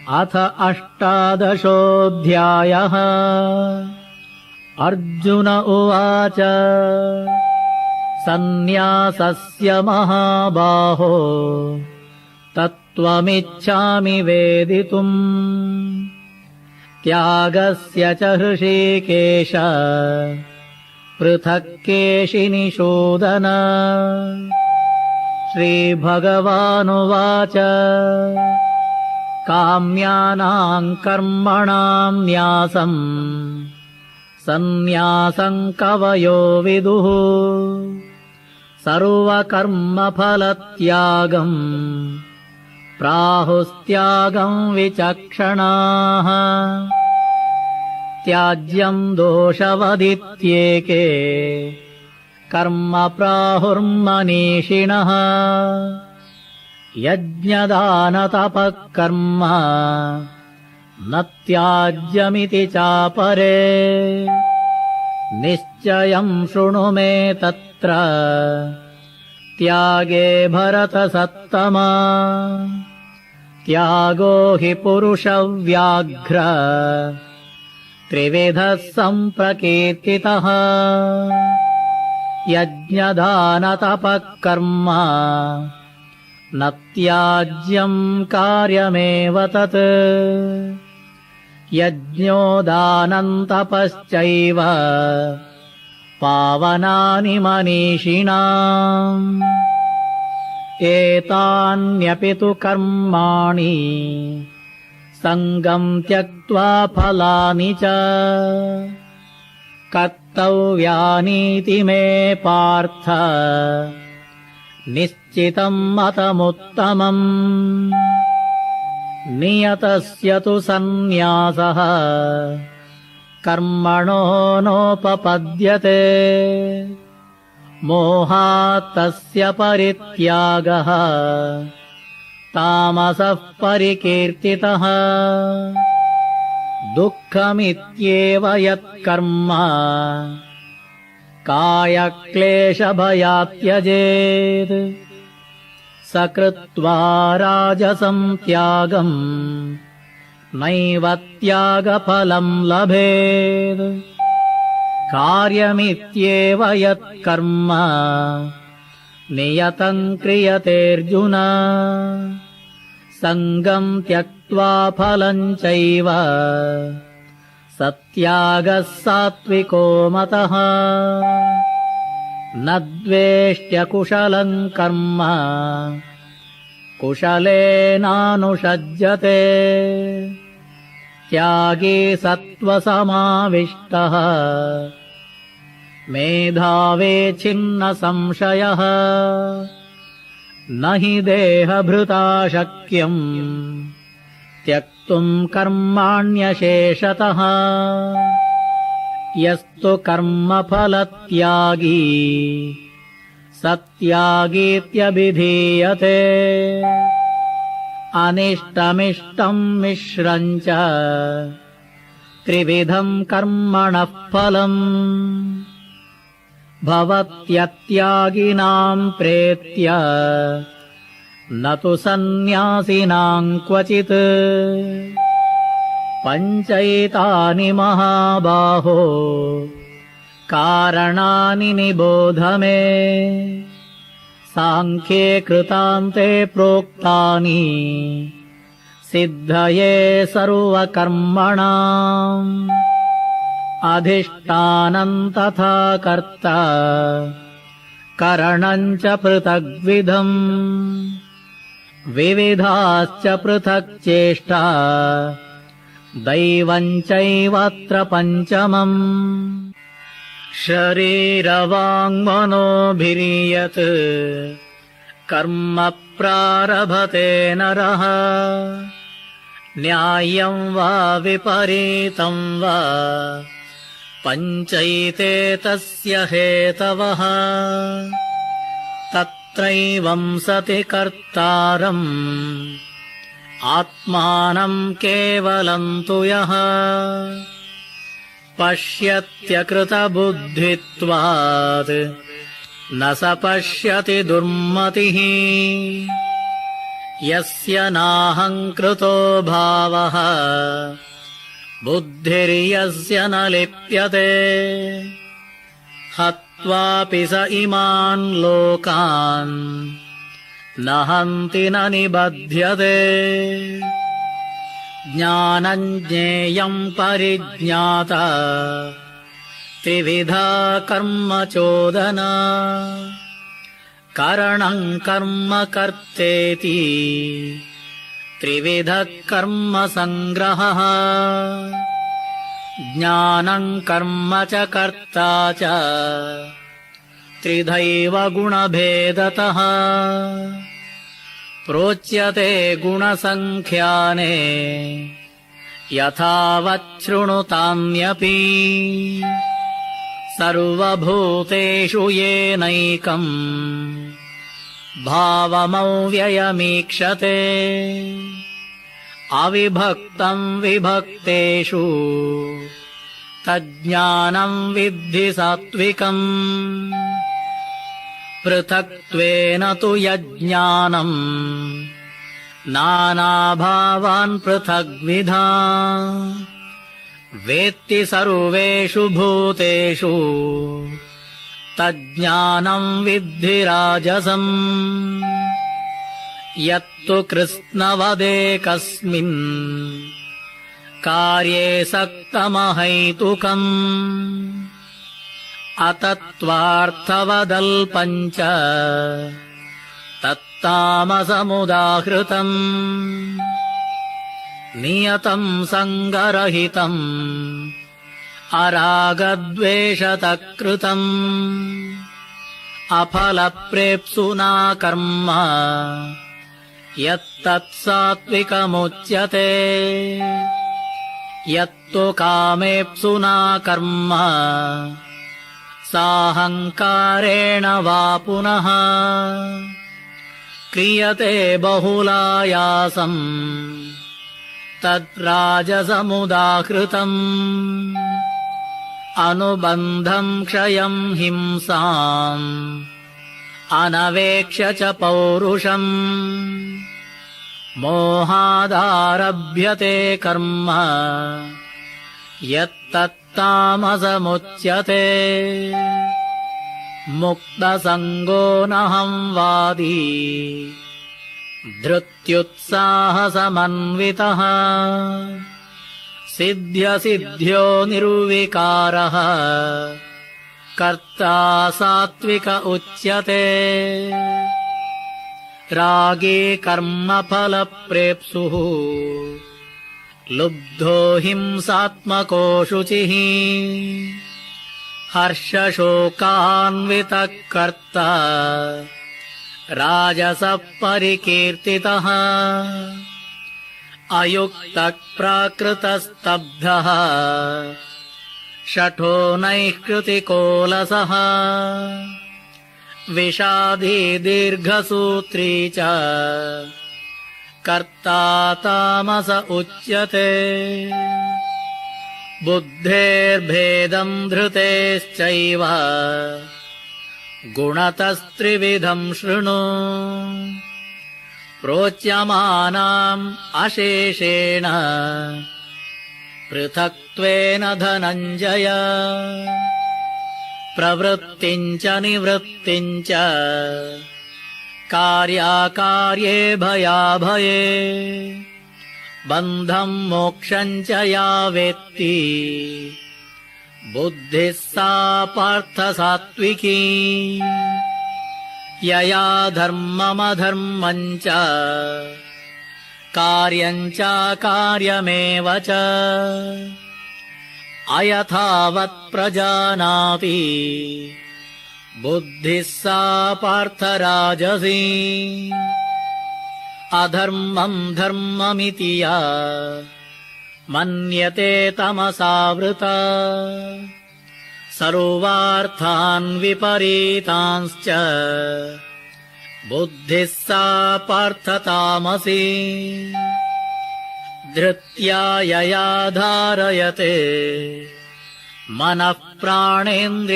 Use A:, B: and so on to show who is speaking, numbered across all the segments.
A: अथ अष्टादशोऽध्यायः। अर्जुन उवाच सन्न्यासस्य महाबाहो तत्त्वमिच्छामि वेदितुम् त्यागस्य च हृषीकेश पृथक् केशिनिषूदन। श्रीभगवानुवाच काम्यानां कर्मणां न्यासम् सन्न्यासं कवयो विदुः सर्वकर्मफलत्यागम् प्राहुस्त्यागं विचक्षणाः। त्याज्यं दोषवदित्येके कर्म प्राहुर्मनीषिणः। यज्ञदानतपः कर्म न त्याज्यमिति चापरे। निश्चयं शृणु मे तत्र त्यागे भरतसत्तमा। त्यागो हि पुरुषव्याघ्र त्रिविधः सम्प्रकीर्तितः। यज्ञदानतपः कर्म न त्याज्यं कार्यमेव तत्। यज्ञो दानं तपश्चैव पावनानि मनीषिणाम्। एतान्यपि तु कर्माणि सङ्गं त्यक्त्वा फलानि च कर्तव्यानीति मे पार्थ निश्चितं मतमुत्तमम्। नियतस्य तु सन्न्यासः कर्मणो नोपपद्यते। मोहात् तस्य परित्यागः तामसः परिकीर्तितः। दुःखमित्येव यत्कर्म कायक्लेशभयात् त्यजेत्। स कृत्वा राजसं त्यागम् नैव त्यागफलं लभेत्। कार्यमित्येव यत्कर्म नियतं क्रियतेऽर्जुन। सङ्गं त्यक्त्वा फलं चैव सत्यागः सात्विको मतः। न द्वेष्ट्य कुशलं कर्म कुशलेनानुषज्यते। त्यागी सत्त्वसमाविष्टः मेधावी छिन्न संशयः। न हि देहभृता शक्यम् त्यक्तुम् कर्माण्यशेषतः। यस्तु कर्मफलत्यागी सत्यागीत्यभिधीयते। अनिष्टमिष्टं मिश्रं च त्रिविधं कर्मणः फलम्। भवत्यत्यागिनां प्रेत्य न तु सन्न्यासिनां क्वचित्। पञ्चैतानि महाबाहो कारणानि निबोध मे। सांख्ये कृतान्ते प्रोक्तानि सिद्धये सर्वकर्मणाम्। अधिष्ठानं तथा कर्ता करणं च पृथग्विधम्। विविधाश्च पृथक् चेष्टा दैवं चैवत्र पञ्चमम्। शरीरवाङ्मनोभिर्यत् कर्म प्रारभते नरः। न्याय्यं वा विपरीतं वा पञ्चैते तस्य हेतवः। तत्रैवं सति कर्तारम् आत्मानं केवलं तु यः पश्यत्यकृतबुद्धित्वात् न स पश्यति दुर्मतिः। यस्य नाहङ्कृतो भावः बुद्धिर्यस्य न लिप्यते हत्वापि स इमान् लोकान् न हन्ति न निबध्यते ज्ञानं ज्ञेयं परिज्ञाता त्रिविधा कर्म चोदना करणं कर्म कर्तेति त्रिविधः कर्म संग्रहः ज्ञानं कर्म च कर्ता च त्रिधैव गुणभेदतः प्रोच्यते गुणसङ्ख्याने यथावच्छृणुतान्यपि सर्वभूतेषु येनैकम् भावमव्ययमीक्षते अविभक्तं विभक्तेषु तज्ज्ञानं विद्धि सात्विकम् पृथक्त्वेन तु यज्ञानम् नानाभावान् पृथग्विधा वेत्ति सर्वेषु भूतेषु तज्ज्ञानं विद्धि राजसम् यत्तु कृत्स्नवदेकस्मिन् कार्ये सक्तमहैतुकम् अतत्त्वार्थवदल्पम् च तत्तामसमुदाहृतम् नियतं सङ्गरहितम् अरागद्वेषतः कृतम् अफलप्रेप्सुना कर्म यत्तत्सात्विकमुच्यते यत्तु कामेप्सुना कर्म साहङ्कारेण वा पुनः क्रियते बहुलायासम् तद्राजसमुदाहृतम् अनुबन्धं क्षयं हिंसाम् अनवेक्ष्य च पौरुषम् मोहादारभ्यते कर्म यत्तत्तामसमुच्यते मुक्तसङ्गो नहं वादी धृत्युत्साहसमन्वितः सिद्ध्यसिद्ध्यो निर्विकारः कर्ता सात्विक उच्यते रागी कर्मफलप्रेप्सुः लुब्धो हिंसात्मको शुचिः हर्षशोकान्वितः कर्ता राजसः परिकीर्तितः अयुक्तः प्राकृतस्तब्धः शठो नैष्कृतिकोलसः विषादी दीर्घसूत्री च कर्ता तामस उच्यते बुद्धेर्भेदं धृतेश्चैव गुणतस्त्रिविधं शृणु प्रोच्यमानाम् अशेषेण पृथक्त्वेन धनञ्जय प्रवृत्तिं च निवृत्तिं च कार्याकार्ये भयाभये बन्धं मोक्षं च या वेत्ति बुद्धिः सा पार्थ सात्विकी यया धर्ममधर्मं च कार्यं च कार्यमेव च अयथावत् प्रजानाति बुद्धिः सा पार्थ राजसी अधर्मं धर्ममिति या मन्यते तमसावृता सर्वार्थान् विपरीतांश्च बुद्धिः सा पार्थ तामसी धृत्या यया धारयते मनः प्राणेन्द्रियक्रियाः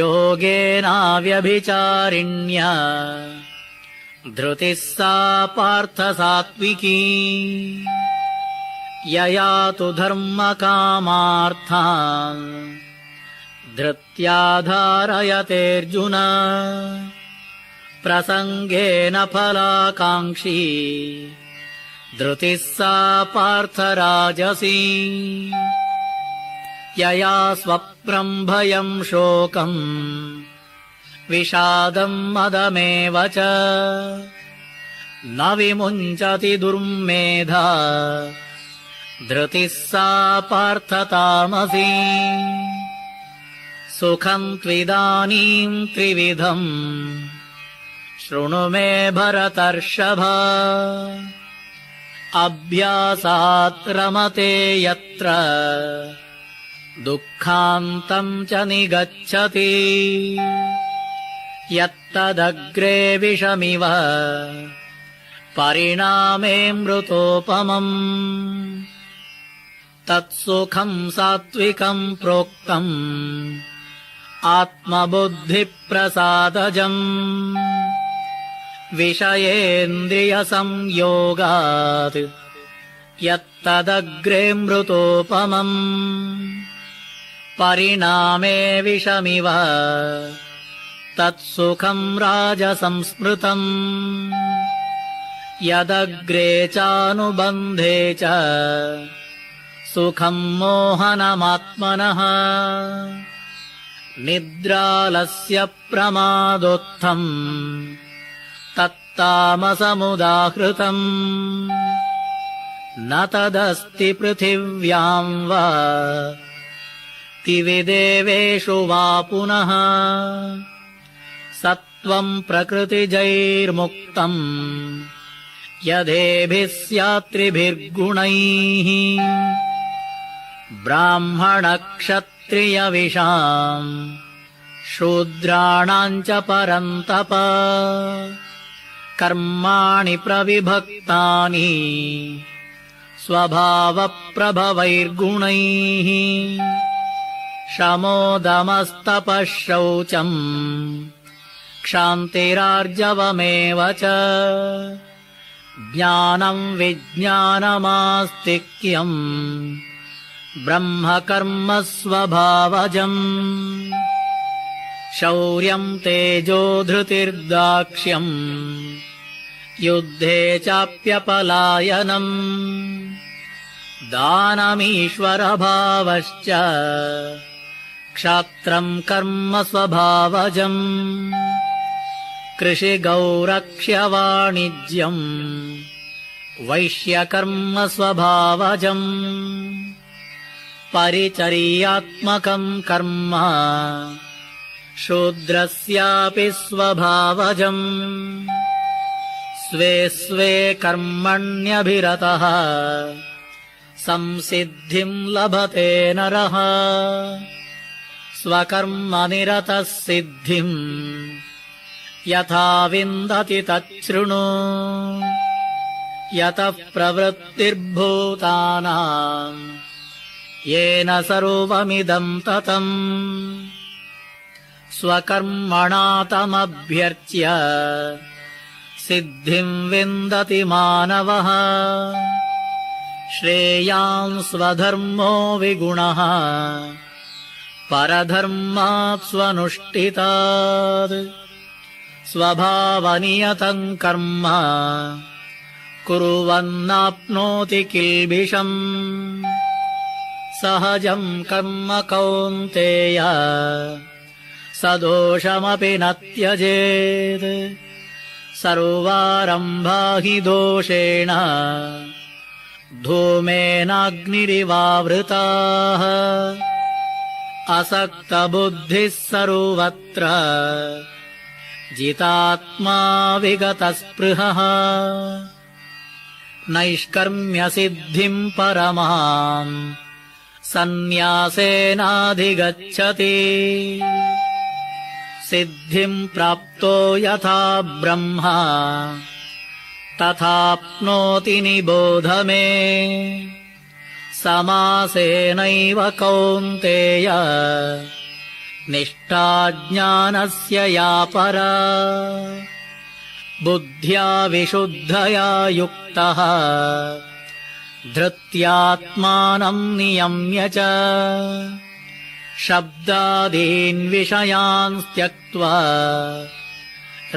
A: योगेनाव्यभिचारिण्या धृतिः सा पार्थ सात्विकी यया तु धर्मकामार्थान् धृत्या धारयतेऽर्जुन प्रसङ्गेन फलाकाङ्क्षी धृतिः सा पार्थ राजसी यया स्वप्नम् भयम् शोकम् विषादम् मदमेव च न विमुञ्चति दुर्मेधा धृतिः सा पार्थ तामसी सुखम् त्विदानीम् त्रिविधम् शृणु मे भरतर्षभ अभ्यासात् रमते यत्र दुःखान्तम् च निगच्छति यत्तदग्रे विषमिव परिणामे मृतोपमम् तत्सुखम् सात्विकम् प्रोक्तम् आत्मबुद्धिप्रसादजम् विषयेन्द्रियसंयोगात् यत्तदग्रे मृतोपमम् परिणामे विषमिव तत्सुखम् राजसंस्मृतम् यदग्रे चानुबन्धे च सुखम् मोहनमात्मनः निद्रालस्य प्रमादोत्थम् तत्तामसमुदाहृतम् न तदस्ति पृथिव्याम् वा दिविदेवेषु वा पुनः सत्त्वम् प्रकृतिजैर्मुक्तम् यदेभिः स्यात्त्रिभिर्गुणैः ब्राह्मणक्षत्रियविषाम् शूद्राणाम् च परन्तप कर्माणि प्रविभक्तानि स्वभावप्रभवैर्गुणैः शमोदमस्तपः शौचम् क्षान्तिरार्जवमेव च ज्ञानम् विज्ञानमास्तिक्यम् ब्रह्मकर्म स्वभावजम् शौर्यम् तेजो धृतिर्दाक्ष्यम् युद्धे चाप्यपलायनम् दानमीश्वरभावश्च क्षात्रम् कर्म स्वभावजम् कृषिगौरक्ष्यवाणिज्यम् वैश्यकर्म स्वभावजम् परिचर्यात्मकम् कर्म शूद्रस्यापि स्वभावजम् स्वे स्वे कर्मण्यभिरतः संसिद्धिम् लभते नरः स्वकर्मनिरतः सिद्धिम् यथा विन्दति तच्छृणु यतः प्रवृत्तिर्भूतानाम् येन सर्वमिदम् ततम् स्वकर्मणा तमभ्यर्च्य सिद्धिम् विन्दति मानवः श्रेयान् स्वधर्मो विगुणः परधर्मात् स्वनुष्ठितात् स्वभावनियतम् कर्म कुर्वन्नाप्नोति किल्बिषम् सहजम् कर्म कौन्तेय सदोषमपि न त्यजेत् सर्वारम्भा हि दोषेण धूमेनाग्निरिवावृताः असक्तबुद्धिः सर्वत्र जितात्मा विगतस्पृहः नैष्कर्म्यसिद्धिम् परमाम् सन्न्यासेनाधिगच्छति सिद्धिम् प्राप्तो यथा ब्रह्मा तथाप्नोति निबोध मे समासेनैव कौन्तेय निष्ठा ज्ञानस्य या परा बुद्ध्या विशुद्धया युक्तः धृत्यात्मानं नियम्य च शब्दादीन् विषयान् त्यक्त्वा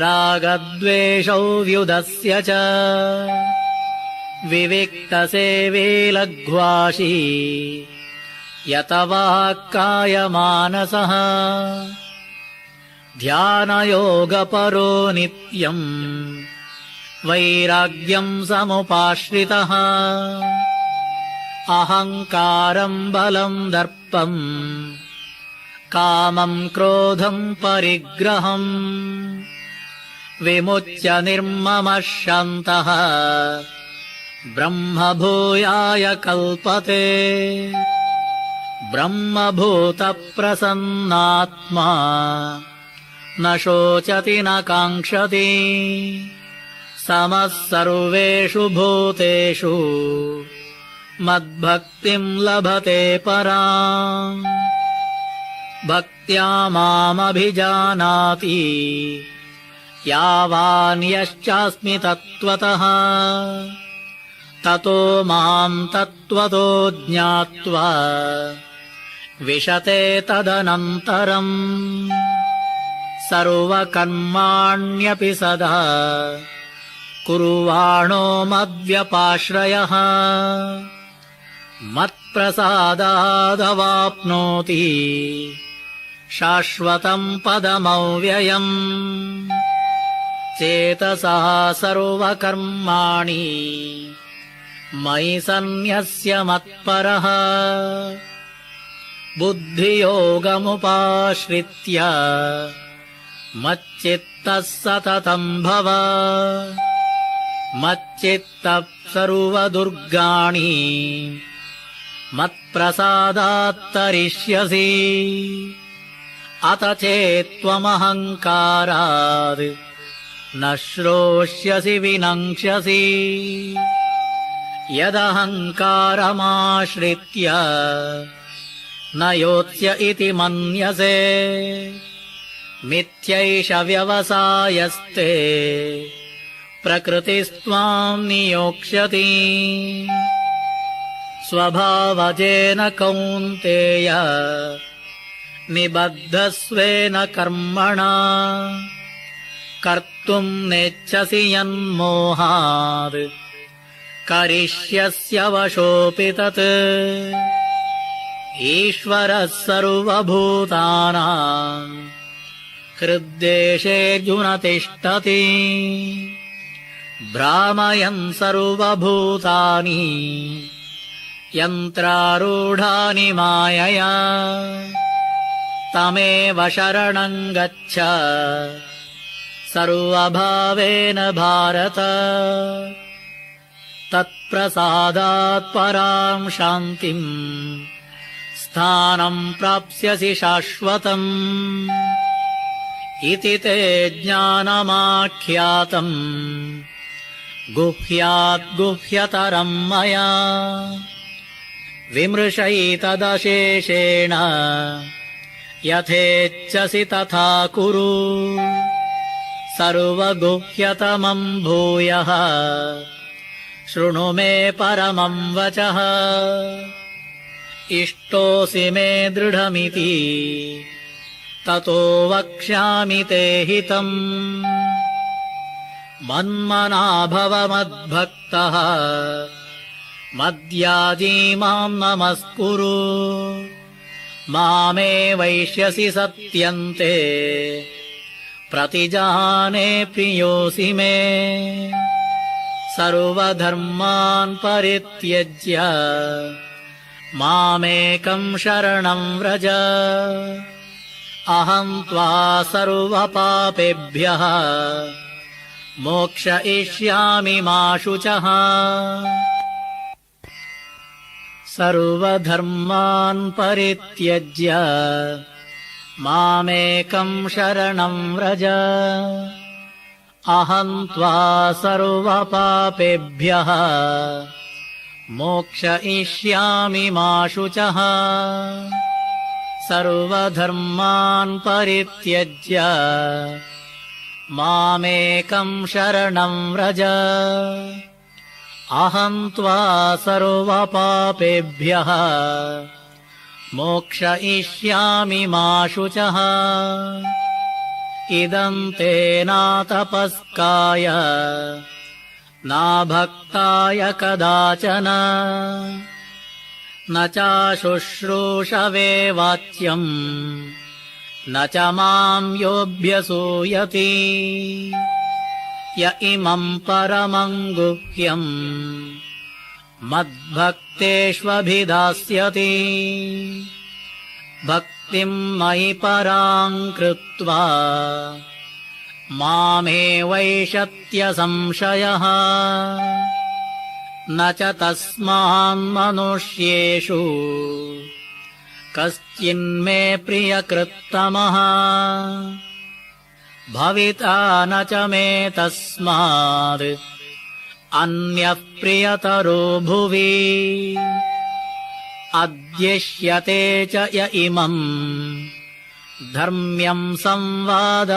A: रागद्वेषौ व्युदस्य च विविक्तसेवे लघ्वाशी यतवाक्कायमानसः ध्यानयोगपरो नित्यम् वैराग्यम् समुपाश्रितः अहङ्कारम् बलम् दर्पम् कामम् क्रोधम् परिग्रहम् विमुच्य निर्ममः शान्तः ब्रह्मभूयाय कल्पते ब्रह्मभूतप्रसन्नात्मा न शोचति न काङ्क्षति समः सर्वेषु भूतेषु मद्भक्तिम् लभते पराम् भक्त्या मामभिजानाति यावान् यश्चास्मि तत्त्वतः ततो माम् तत्त्वतो ज्ञात्वा विशते तदनन्तरम् सर्वकर्माण्यपि सदा कुर्वाणो मद्व्यपाश्रयः मत्प्रसादादवाप्नोति शाश्वतम् पदमव्ययम् चेतसा सर्वकर्माणि मयि सन्न्यस्य मत्परः बुद्धियोगमुपाश्रित्य मच्चित्तः सततम् भव मच्चित्तः सर्वदुर्गाणि मत्प्रसादात् तरिष्यसि अत चेत्त्वमहङ्कारात् न श्रोष्यसि विनङ्क्ष्यसि यदहङ्कारमाश्रित्य न योत्स्य इति मन्यसे मिथ्यैष व्यवसायस्ते प्रकृतिस्त्वाम् नियोक्ष्यति स्वभावजेन कौन्तेय निबद्धस्वेन कर्मणा कर्तुम् नेच्छसि यन्मोहात् करिष्यस्य वशोऽपि तत् ईश्वरः सर्वभूतानाम् हृद्देशेऽर्जुन तिष्ठति भ्रामयन् सर्वभूतानि यन्त्रारूढानि मायया तमेव शरणम् गच्छ सर्वभावेन भारत तत्प्रसादात् पराम् शान्तिम् स्थानम् प्राप्स्यसि शाश्वतम् इति ते ज्ञानमाख्यातम् गुह्यात् गुह्यतरम् मया विमृशैतदशेषेण यथेच्छसि तथा कुरु सर्वगुह्यतमम् भूयः शृणु मे परमम् वचः इष्टोऽसि मे दृढमिति ततो वक्ष्यामि ते हितम् मन्मना भव मद्भक्तः मद्याजी माम् नमस्कुरु मामे वैष्यसि सत्यन्ते प्रतिजाने प्रियोऽसि मे सर्वधर्मान् परित्यज्य मामेकम् शरणम् व्रज अहम् त्वा सर्वपापेभ्यः मोक्षयिष्यामि मा शुचः सर्वधर्मान् परित्यज्य मामेकम् शरणम् व्रज अहम् त्वा सर्वपापेभ्यः मोक्षयिष्यामि मा शुचः सर्वधर्मान् परित्यज्य मामेकं शरणं व्रज अहं त्वा सर्वपापेभ्यः मोक्षयिष्यामि मा शुचः इदं ते नातपस्काय नाभक्ताय कदाचन न चाशुश्रूषवे वाच्यम् न च मां योऽभ्यसूयति य इमं परमं गुह्यम् मद्भक्तेष्वभिधास्यति भक्तिं मयि परां कृत्वा मामेवैषत्यसंशयः न च तस्मान्मनुष्येषु कश्चिन्मे प्रियकृत्तमः भविता न च मे तस्माद् अन्यः प्रियतरो भुवि अद्यष्यते च य इमम् धर्म्यं संवादमावयोः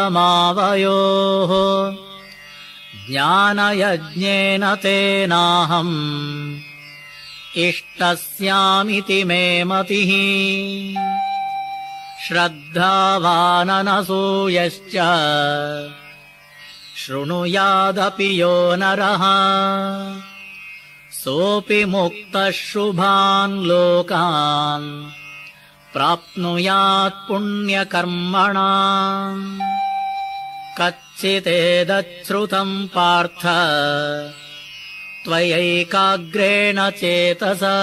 A: ज्ञानयज्ञेन तेनाहम् इष्टस्यामिति मे मतिः श्रद्धावाननसूयश्च शृणुयादपि यो नरः सोऽपि मुक्तः शुभान् लोकान् प्राप्नुयात् पुण्यकर्मणा कच्चिदेतच्छ्रुतम् पार्थ त्वयैकाग्रेण चेतसा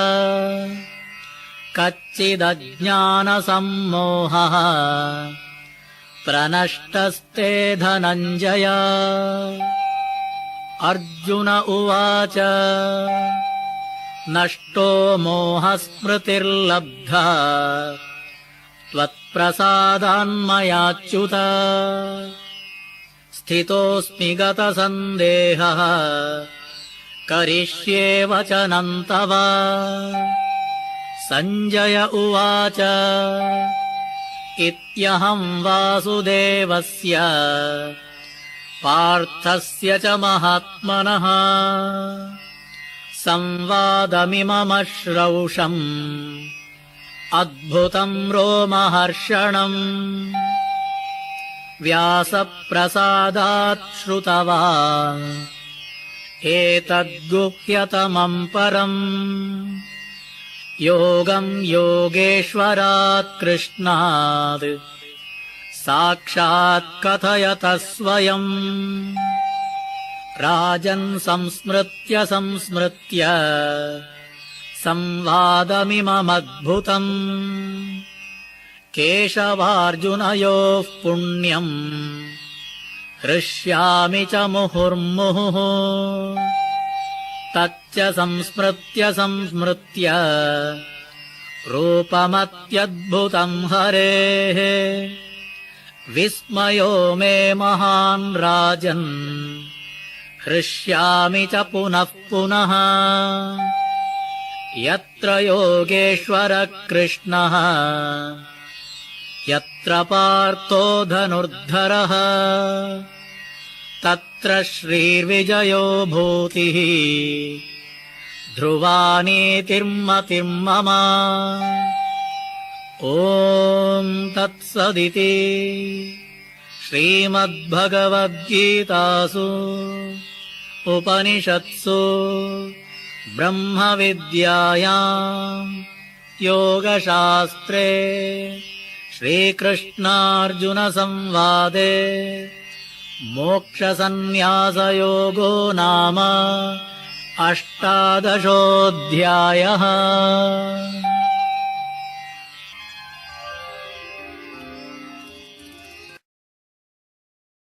A: कच्चिदज्ञानसम्मोहः प्रनष्टस्ते धनञ्जय अर्जुन उवाच नष्टो मोहस्मृतिर्लब्धा त्वत्प्रसादान्मयाच्युत स्थितोऽस्मि गतसन्देहः करिष्ये वचनं तव सञ्जय उवाच इत्यहं वासुदेवस्य पार्थस्य च महात्मनः संवादमिममश्रौषम् अद्भुतं रोमहर्षणम् व्यासप्रसादात् श्रुतवान् एतद्गुह्यतमं परम् योगं योगेश्वरात् कृष्णात् साक्षात् कथयतः स्वयम् राजन् संस्मृत्य संस्मृत्य संवादमिममद्भुतम् केशवार्जुनयोः पुण्यम् हृष्यामि च मुहुर्मुहुः तच्च संस्मृत्य संस्मृत्य रूपमत्यद्भुतम् हरेः विस्मयो मे महान् राजन् हृष्यामि च पुनः पुनः यत्र योगेश्वरः कृष्णः यत्र पार्थो धनुर्धरः तत्र श्रीर्विजयो भूतिः ध्रुवा नीतिर्मतिर्मम ॐ तत्सदिति श्रीमद्भगवद्गीतासु उपनिषत्सु ब्रह्मविद्यायां योगशास्त्रे श्रीकृष्णार्जुनसंवादे मोक्षसंन्यासयोगो नाम 18 अध्यायः।